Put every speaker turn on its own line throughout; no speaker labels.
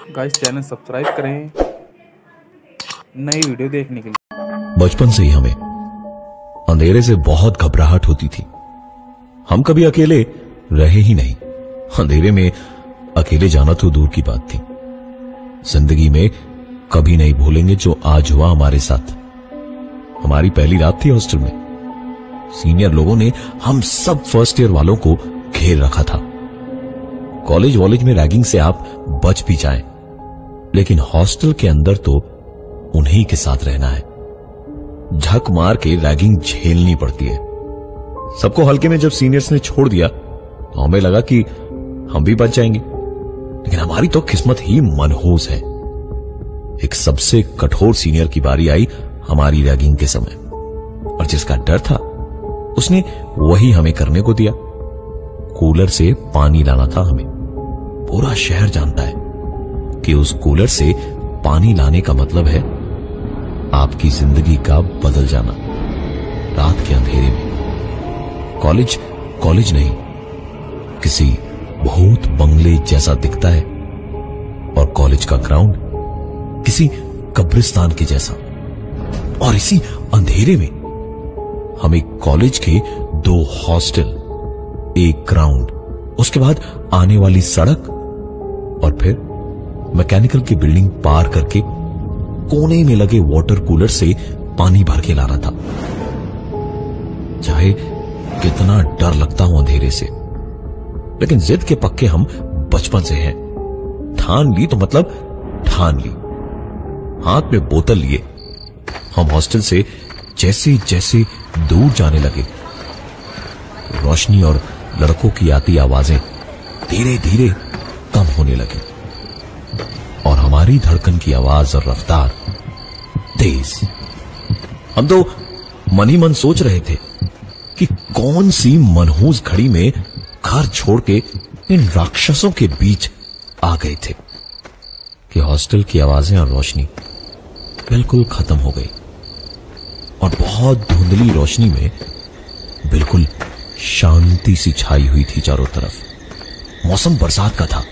Guys channel subscribe करें नई video देखने के लिए।
बचपन से ही हमें अंधेरे से बहुत घबराहट होती थी। हम कभी अकेले रहे ही नहीं। अंधेरे में अकेले जाना तो दूर की बात थी। जिंदगी में कभी नहीं भूलेंगे जो आज हुआ हमारे साथ। हमारी पहली रात थी हॉस्टल में। सीनियर लोगों ने हम सब फर्स्ट ईयर वालों को घेर रखा था। कॉलेज में रैगिंग से आप बच भी जाएं, लेकिन हॉस्टल के अंदर तो उन्हीं के साथ रहना है। झक मार के रैगिंग झेलनी पड़ती है। सबको हल्के में जब सीनियर्स ने छोड़ दिया तो हमें लगा कि हम भी बच जाएंगे, लेकिन हमारी तो किस्मत ही मनहूस है। एक सबसे कठोर सीनियर की बारी आई हमारी रैगिंग के समय, और जिसका डर था उसने वही हमें करने को दिया। कूलर से पानी लाना था हमें। पूरा शहर जानता है कि उस कूलर से पानी लाने का मतलब है आपकी जिंदगी का बदल जाना। रात के अंधेरे में कॉलेज नहीं, किसी भूत बंगले जैसा दिखता है, और कॉलेज का ग्राउंड किसी कब्रिस्तान के जैसा। और इसी अंधेरे में हमें कॉलेज के 2 हॉस्टल, एक ग्राउंड, उसके बाद आने वाली सड़क, और फिर मैकेनिकल की बिल्डिंग पार करके कोने में लगे वाटर कूलर से पानी भर के लाना था। चाहे कितना डर लगता हो अंधेरे से, लेकिन जिद के पक्के हम बचपन से हैं। ठान ली तो मतलब ठान ली। हाथ में बोतल लिए हम हॉस्टल से जैसे जैसे दूर जाने लगे, रोशनी और लड़कों की आती आवाजें धीरे धीरे कम होने लगी, और हमारी धड़कन की आवाज और रफ्तार तेज। हम तो मन ही मन सोच रहे थे कि कौन सी मनहूस घड़ी में घर छोड़ के इन राक्षसों के बीच आ गए थे कि हॉस्टल की आवाजें और रोशनी बिल्कुल खत्म हो गई, और बहुत धुंधली रोशनी में बिल्कुल शांति सी छाई हुई थी चारों तरफ। मौसम बरसात का था,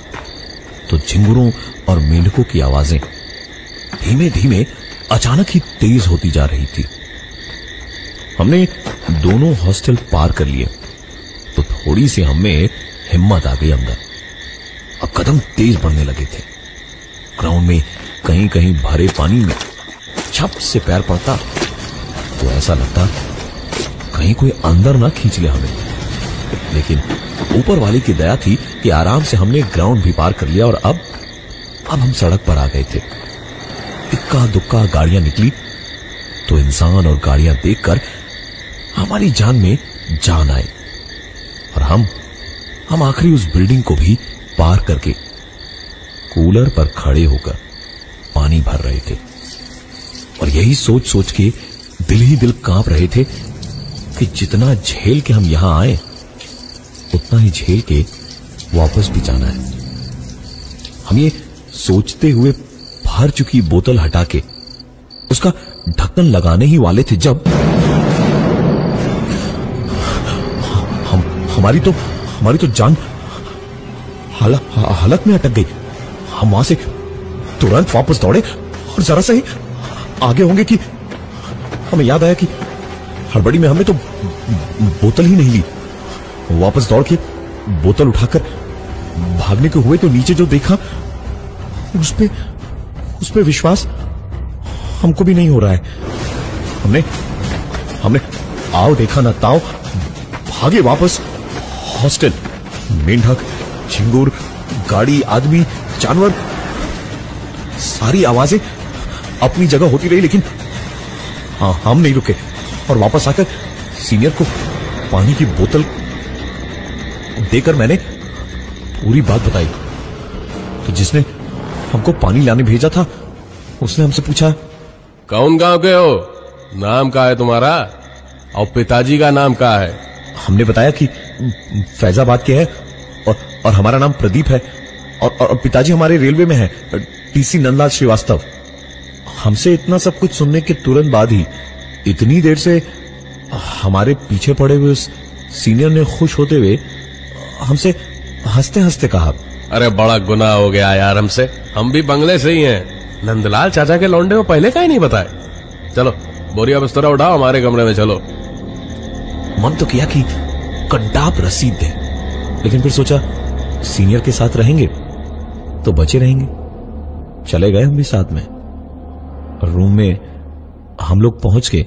तो झिंगुरों और मेंढकों की आवाजें धीमे धीमे अचानक ही तेज होती जा रही थी। हमने दोनों हॉस्टल पार कर लिए तो थोड़ी सी हमें हिम्मत आ गई अंदर। अब कदम तेज बढ़ने लगे थे। ग्राउंड में कहीं कहीं भरे पानी में छप से पैर पड़ता तो ऐसा लगता कहीं कोई अंदर ना खींच ले हमें, लेकिन ऊपर वाली की दया थी कि आराम से हमने ग्राउंड भी पार कर लिया, और अब हम सड़क पर आ गए थे। इक्का दुक्का गाड़ियां निकली तो इंसान और गाड़ियां देखकर हमारी जान में जान आई, और हम आखिरी उस बिल्डिंग को भी पार करके कूलर पर खड़े होकर पानी भर रहे थे। और यही सोच सोच के दिल ही दिल कांप रहे थे कि जितना झेल के हम यहां आए उतना ही झेल के वापस भी जाना है। हम ये सोचते हुए भर चुकी बोतल हटा के उसका ढक्कन लगाने ही वाले थे जब हमारी तो जान हालत में अटक गई। हम वहां से तुरंत वापस दौड़े, और जरा सा ही आगे होंगे कि हमें याद आया कि हड़बड़ी में हमने तो बोतल ही नहीं ली। वापस दौड़ के बोतल उठाकर भागने के हुए तो नीचे जो देखा उस पे विश्वास हमको भी नहीं हो रहा है। हमने आओ देखा ना ताओ भागे वापस हॉस्टल। मेंढक, झिंगुर, गाड़ी, आदमी, जानवर, सारी आवाजें अपनी जगह होती रही, लेकिन हम नहीं रुके, और वापस आकर सीनियर को पानी की बोतल देकर मैंने पूरी बात बताई। तो जिसने हमको पानी लाने भेजा था उसने हमसे पूछा,
कौन गांव के हो, नाम क्या है तुम्हारा, और पिताजी का नाम क्या है?
हमने बताया कि फैजाबाद के हैं, और हमारा नाम प्रदीप है, और पिताजी हमारे रेलवे में है, टीसी नंदलाल श्रीवास्तव। हमसे इतना सब कुछ सुनने के तुरंत बाद ही इतनी देर से हमारे पीछे पड़े हुए उस सीनियर ने खुश होते हुए हमसे हंसते हंसते कहा,
अरे बड़ा गुनाह हो गया यार हमसे, हम भी बंगले से ही हैं। नंदलाल चाचा के लौंडे को पहले का ही नहीं बताए। चलो बोरिया बिस्तरा उठाओ, हमारे कमरे में चलो।
मन तो किया कि कंटाप रसीद दे, लेकिन फिर सोचा सीनियर के साथ रहेंगे तो बचे रहेंगे। चले गए हम भी साथ में। रूम में हम लोग पहुंच के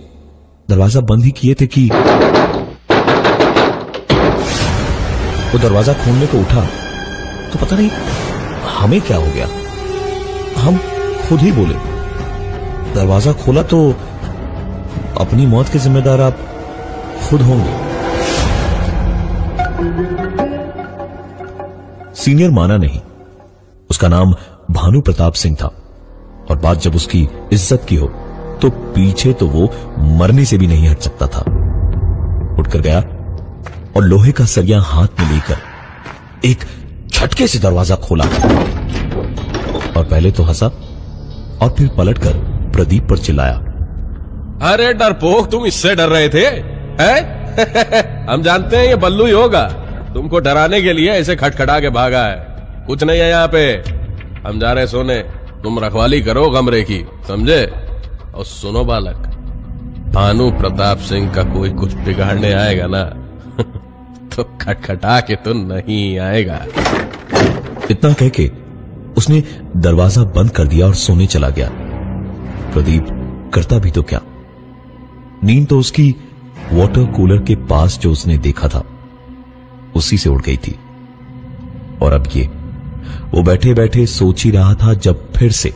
दरवाजा बंद ही किए थे कि वो दरवाजा खोलने को उठा तो पता नहीं हमें क्या हो गया, हम खुद ही बोले। दरवाजा खोला तो अपनी मौत के जिम्मेदार आप खुद होंगे। सीनियर माना नहीं। उसका नाम भानु प्रताप सिंह था और बात जब उसकी इज्जत की हो तो पीछे तो वो मरने से भी नहीं हट सकता था। उठकर गया और लोहे का सरिया हाथ में लेकर एक झटके से दरवाजा खोला और पहले तो हंसा और फिर पलटकर प्रदीप पर चिल्लाया,
अरे डरपोक, तुम इससे डर रहे थे हैं? हम जानते हैं ये बल्लू ही होगा, तुमको डराने के लिए ऐसे खटखटा के भागा है। कुछ नहीं है यहाँ पे, हम जा रहे सोने, तुम रखवाली करो कमरे की, समझे? और सुनो बालक, भानु प्रताप सिंह का कोई कुछ बिगाड़ने आएगा ना तो खटखटा के तो नहीं आएगा।
इतना कह के उसने दरवाजा बंद कर दिया और सोने चला गया। प्रदीप करता भी तो क्या, नींद तो उसकी वाटर कूलर के पास जो उसने देखा था उसी से उड़ गई थी। और अब ये वो बैठे बैठे सोच ही रहा था जब फिर से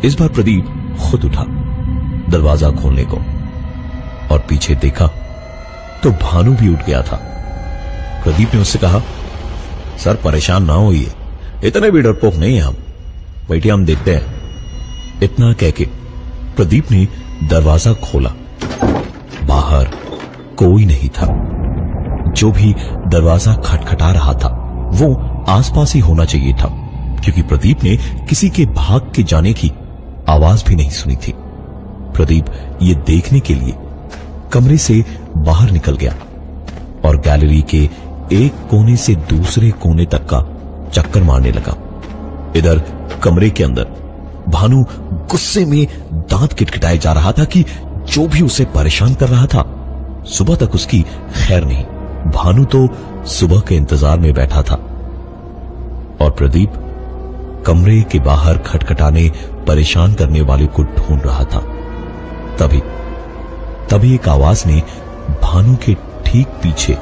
इस बार प्रदीप खुद उठा दरवाजा खोलने को और पीछे देखा तो भानु भी उठ गया था। प्रदीप ने उससे कहा, सर परेशान ना होइए, इतने भी डरपोक नहीं है हम, बैठिए हम देखते हैं। इतना कह के प्रदीप ने दरवाजा खोला। बाहर कोई नहीं था। जो भी दरवाजा खटखटा रहा था वो आसपास ही होना चाहिए था, क्योंकि प्रदीप ने किसी के भाग के जाने की आवाज भी नहीं सुनी थी। प्रदीप ये देखने के लिए कमरे से बाहर निकल गया और गैलरी के एक कोने से दूसरे कोने तक का चक्कर मारने लगा। इधर कमरे के अंदर भानु गुस्से में दांत किटकिटाए जा रहा था कि जो भी उसे परेशान कर रहा था सुबह तक उसकी खैर नहीं। भानु तो सुबह के इंतजार में बैठा था और प्रदीप कमरे के बाहर खटखटाने परेशान करने वाले को ढूंढ रहा था। तभी एक आवाज ने भानु के ठीक पीछे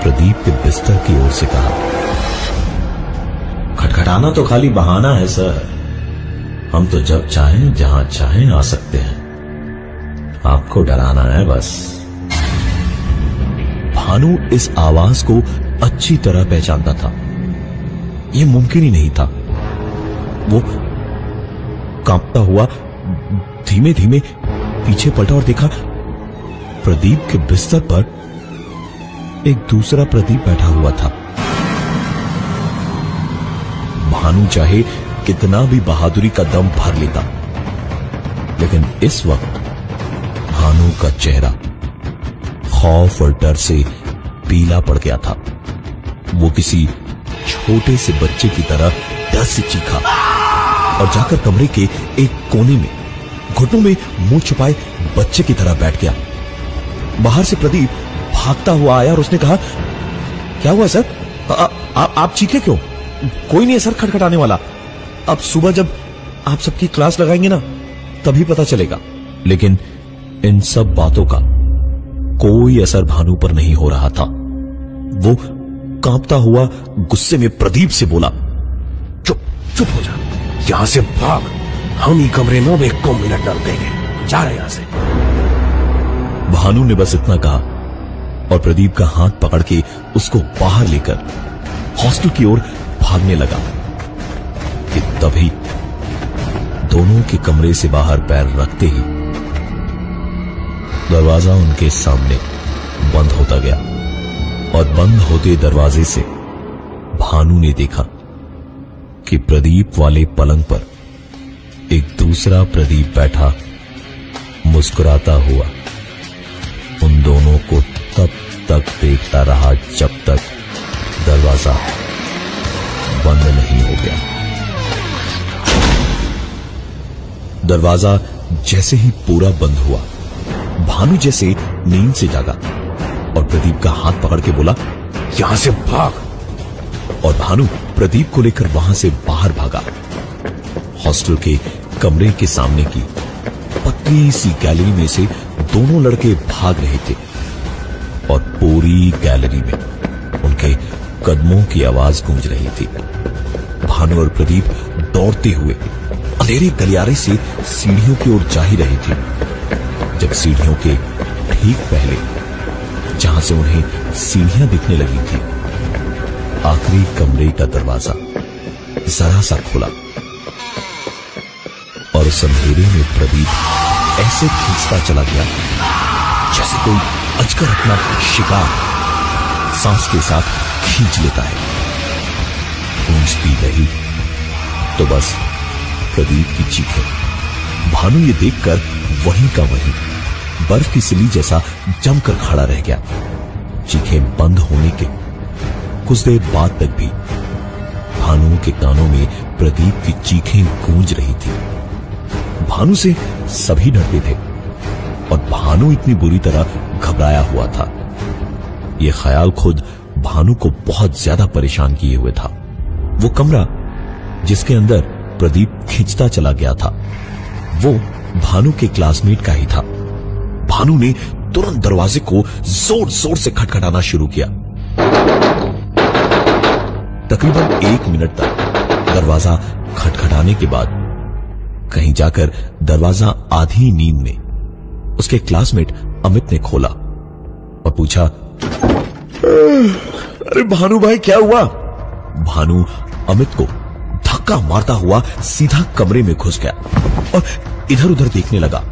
प्रदीप के बिस्तर की ओर से कहा, खटखटाना तो खाली बहाना है सर, हम तो जब चाहें जहां चाहें आ सकते हैं, आपको डराना है बस। भानु इस आवाज को अच्छी तरह पहचानता था। यह मुमकिन ही नहीं था। वो कांपता हुआ धीमे धीमे पीछे पलटा और देखा प्रदीप के बिस्तर पर एक दूसरा प्रदीप बैठा हुआ था। भानु चाहे कितना भी बहादुरी का दम भर लेता, लेकिन इस वक्त भानु का चेहरा खौफ और डर से पीला पड़ गया था। वो किसी छोटे से बच्चे की तरह डर से चीखा और जाकर कमरे के एक कोने में घुटनों में मुंह छुपाए बच्चे की तरह बैठ गया। बाहर से प्रदीप भागता हुआ आया और उसने कहा, क्या हुआ सर? आप चीखे क्यों? कोई नहीं है सर खटखटाने वाला। अब सुबह जब आप सबकी क्लास लगाएंगे ना तभी पता चलेगा। लेकिन इन सब बातों का कोई असर भानु पर नहीं हो रहा था। वो कांपता हुआ गुस्से में प्रदीप से बोला,
चुप हो जा, यहां से भाग, हम ही कमरे में अब 1 मिनट डर देंगे, जा रहे यहां से।
भानु ने बस इतना कहा और प्रदीप का हाथ पकड़ के उसको बाहर लेकर हॉस्टल की ओर भागने लगा कि तभी दोनों के कमरे से बाहर पैर रखते ही दरवाजा उनके सामने बंद होता गया और बंद होते दरवाजे से भानु ने देखा कि प्रदीप वाले पलंग पर एक दूसरा प्रदीप बैठा मुस्कुराता हुआ उन दोनों को तब तक देखता रहा जब तक दरवाजा बंद नहीं हो गया। दरवाजा जैसे ही पूरा बंद हुआ, भानु जैसे नींद से जागा और प्रदीप का हाथ पकड़ के बोला, यहां से भाग। और भानु प्रदीप को लेकर वहां से बाहर भागा। हॉस्टल के कमरे के सामने की पतली सी गैलरी में से दोनों लड़के भाग रहे थे और पूरी गैलरी में उनके कदमों की आवाज गूंज रही थी। भानु और प्रदीप दौड़ते हुए अंधेरे गलियारे से सीढ़ियों की ओर जा ही रहे थे जब सीढ़ियों के ठीक पहले, जहां से उन्हें सीढ़ियां दिखने लगी थी, आखिरी कमरे का दरवाजा जरा सा खुला और उस अंधेरे में प्रदीप ऐसे खींचता चला गया जैसे कोई अजगर अपना शिकार सांस के साथ खींच लेता है। गूंजती रही तो बस प्रदीप की चीखें। भानु ये देखकर वहीं का वहीं बर्फ की सिली जैसा जमकर खड़ा रह गया। चीखें बंद होने के कुछ देर बाद तक भी भानु के कानों में प्रदीप की चीखें गूंज रही थी। भानु से सभी डरते थे और भानु इतनी बुरी तरह घबराया हुआ था। यह ख्याल खुद भानु को बहुत ज्यादा परेशान किए हुए था। वो कमरा जिसके अंदर प्रदीप खींचता चला गया था, वो भानु के क्लासमेट का ही था। भानु ने तुरंत दरवाजे को जोर जोर से खटखटाना शुरू किया। तकरीबन 1 मिनट तक दरवाजा खटखटाने के बाद कहीं जाकर दरवाजा आधी नींद में उसके क्लासमेट अमित ने खोला और पूछा, अरे भानु भाई क्या हुआ? भानु अमित को धक्का मारता हुआ सीधा कमरे में घुस गया और इधर उधर देखने लगा।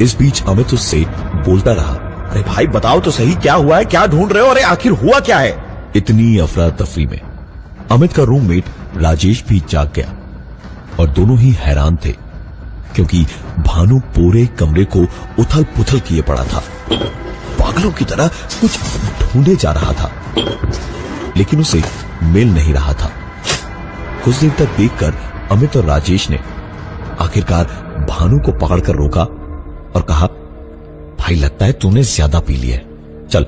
इस बीच अमित उससे बोलता रहा, अरे भाई बताओ तो सही क्या हुआ है, क्या ढूंढ रहे हो, अरे आखिर हुआ क्या है? इतनी अफरा तफरी में अमित का रूममेट राजेश भी जाग गया और दोनों ही हैरान थे क्योंकि भानु पूरे कमरे को उथल पुथल किए पड़ा था। पागलों की तरह कुछ ढूंढे जा रहा था लेकिन उसे मिल नहीं रहा था। कुछ देर तक देखकर अमित और राजेश ने आखिरकार भानु को पकड़कर रोका और कहा, भाई लगता है तूने ज्यादा पी लिया है, चल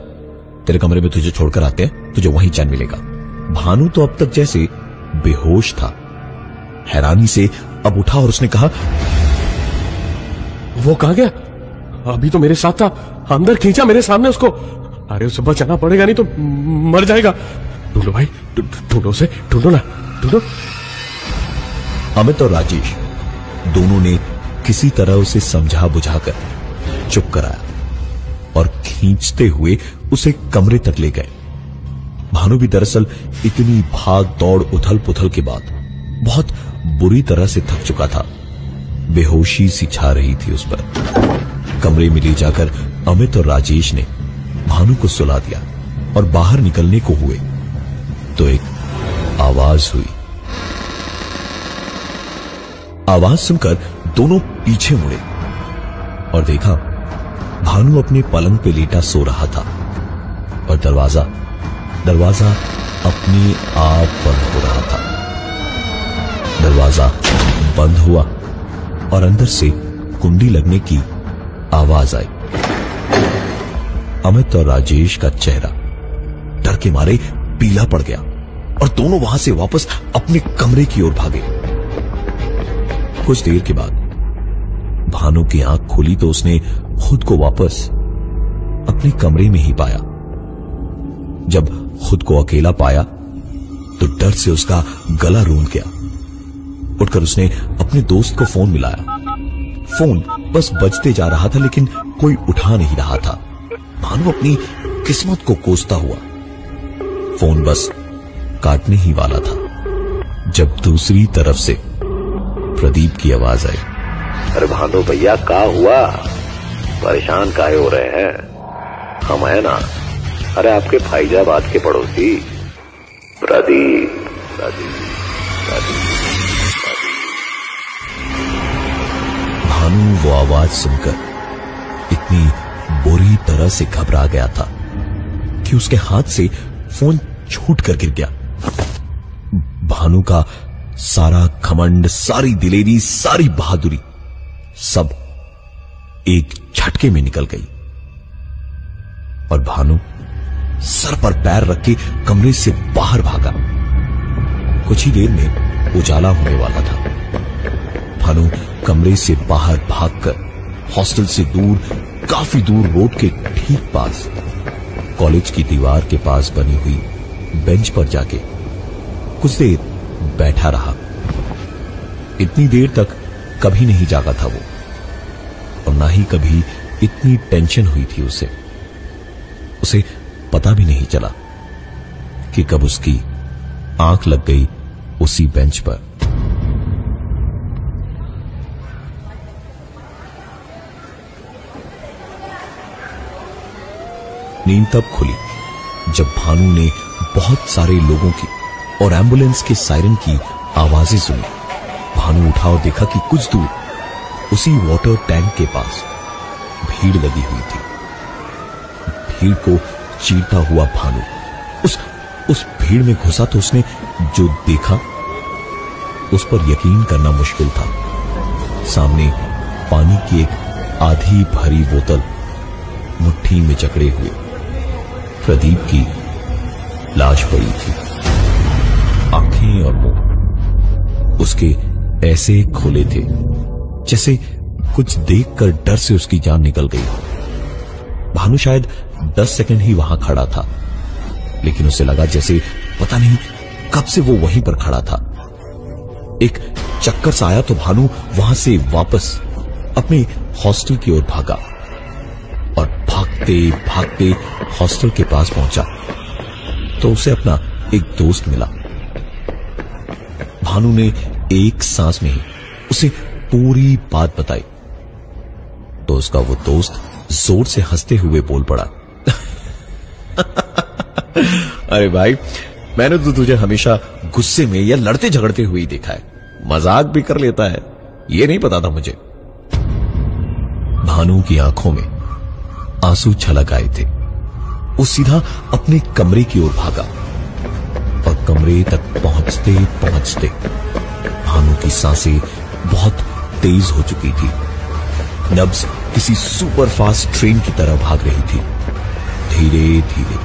तेरे कमरे में तुझे छोड़कर आते हैं, तुझे वहीं चैन मिलेगा। भानु तो अब तक जैसे बेहोश था। हैरानी से अब उठा और उसने कहा,
वो कहां गया? अभी तो मेरे साथ था, अंदर खींचा मेरे सामने उसको। अरे उसे बचाना पड़ेगा नहीं तो मर जाएगा। ढूंढो भाई, ढूंढो उसे, ढूंढो ना, ढूंढो।
अमित और राजेश दोनों ने किसी तरह उसे समझा बुझाकर चुप कराया और खींचते हुए उसे कमरे तक ले गए। भानु भी दरअसल इतनी भाग दौड़ उथल पुथल के बाद बहुत बुरी तरह से थक चुका था। बेहोशी सी छा रही थी उस पर। कमरे में ले जाकर अमित और राजेश ने भानु को सुला दिया और बाहर निकलने को हुए तो एक आवाज हुई। आवाज सुनकर दोनों पीछे मुड़े और देखा भानु अपने पलंग पे लेटा सो रहा था और दरवाजा अपने आप बंद हो रहा था। दरवाजा बंद हुआ और अंदर से कुंडी लगने की आवाज आई। अमित और राजेश का चेहरा डर के मारे पीला पड़ गया और दोनों वहां से वापस अपने कमरे की ओर भागे। कुछ देर के बाद भानु की आंख खुली तो उसने खुद को वापस अपने कमरे में ही पाया। जब खुद को अकेला पाया तो डर से उसका गला रूंध गया। उठकर उसने अपने दोस्त को फोन मिलाया। फोन बस बजते जा रहा था लेकिन कोई उठा नहीं रहा था। भानु अपनी किस्मत को कोसता हुआ फोन बस काटने ही वाला था जब दूसरी तरफ से प्रदीप की आवाज आई।
अरे भानु भैया क्या हुआ, परेशान काहे हो रहे हैं? हम है ना, अरे आपके फैजाबाद के पड़ोसी प्रदीप।
भानु वो आवाज सुनकर इतनी बुरी तरह से घबरा गया था कि उसके हाथ से फोन छूट कर गिर गया। भानु का सारा घमंड, सारी दिलेरी, सारी बहादुरी सब एक झटके में निकल गई और भानु सर पर पैर रख के कमरे से बाहर भागा। कुछ ही देर में उजाला होने वाला था। भानु कमरे से बाहर भागकर हॉस्टल से दूर, काफी दूर रोड के ठीक पास कॉलेज की दीवार के पास बनी हुई बेंच पर जाके कुछ देर बैठा रहा। इतनी देर तक कभी नहीं जागा था वो, और ना ही कभी इतनी टेंशन हुई थी उसे पता भी नहीं चला कि कब उसकी आंख लग गई उसी बेंच पर। नींद तब खुली जब भानु ने बहुत सारे लोगों की और एम्बुलेंस के सायरन की आवाजें सुनी। भानु उठा और देखा कि कुछ दूर उसी वाटर टैंक के पास भीड़ लगी हुई थी। भीड़ को चीरता हुआ भानु उस भीड़ में घुसा तो उसने जो देखा उस पर यकीन करना मुश्किल था। सामने पानी की एक आधी भरी बोतल मुट्ठी में जकड़े हुए प्रदीप की लाश पड़ी थी। आंखें और मुंह उसके ऐसे खोले थे जैसे कुछ देखकर डर से उसकी जान निकल गई। भानु शायद 10 सेकंड ही वहां खड़ा था, लेकिन उसे लगा जैसे पता नहीं कब से वो वहीं पर खड़ा था। एक चक्कर सा आया तो भानु वहां से वापस अपने हॉस्टल की ओर भागा और भागते भागते हॉस्टल के पास पहुंचा तो उसे अपना एक दोस्त मिला। भानु ने एक सांस में ही उसे पूरी बात बताई तो उसका वो दोस्त जोर से हंसते हुए बोल पड़ा, अरे भाई, मैंने तो तुझे हमेशा गुस्से में या लड़ते झगड़ते हुए ही देखा है, मजाक भी कर लेता है, ये नहीं पता था मुझे। भानु की आंखों में आंसू छलक आए थे। वो सीधा अपने कमरे की ओर भागा और कमरे तक पहुंचते पहुंचते भानु की सांसें बहुत तेज हो चुकी थी। नब्ज किसी सुपर फास्ट ट्रेन की तरह भाग रही थी। धीरे धीरे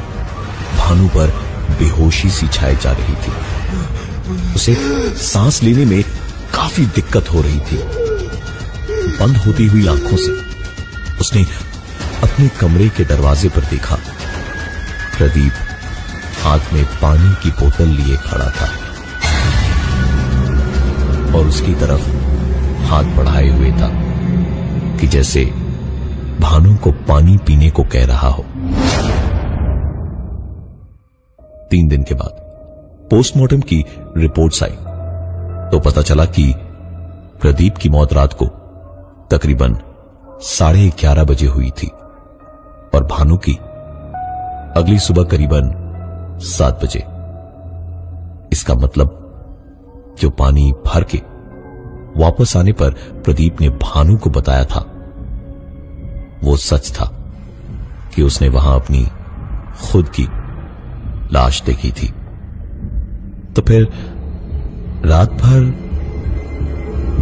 भानु पर बेहोशी सी छाई जा रही थी। उसे सांस लेने में काफी दिक्कत हो रही थी। बंद होती हुई आंखों से उसने अपने कमरे के दरवाजे पर देखा। प्रदीप हाथ में पानी की बोतल लिए खड़ा था और उसकी तरफ हाथ बढ़ाए हुए था कि जैसे भानु को पानी पीने को कह रहा हो। 3 दिन के बाद पोस्टमार्टम की रिपोर्ट्स आई तो पता चला कि प्रदीप की मौत रात को तकरीबन 11:30 बजे हुई थी और भानु की अगली सुबह करीबन 7 बजे। इसका मतलब जो पानी भर के वापस आने पर प्रदीप ने भानु को बताया था वो सच था कि उसने वहां अपनी खुद की लाश देखी थी। तो फिर रात भर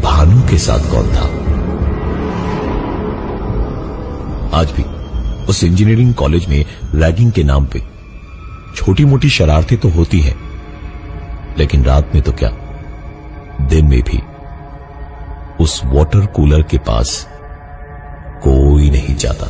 भानु के साथ कौन था? आज भी उस इंजीनियरिंग कॉलेज में रैगिंग के नाम पे छोटी मोटी शरारतें तो होती हैं, लेकिन रात में तो क्या, दिन में भी उस वाटर कूलर के पास कोई नहीं जाता।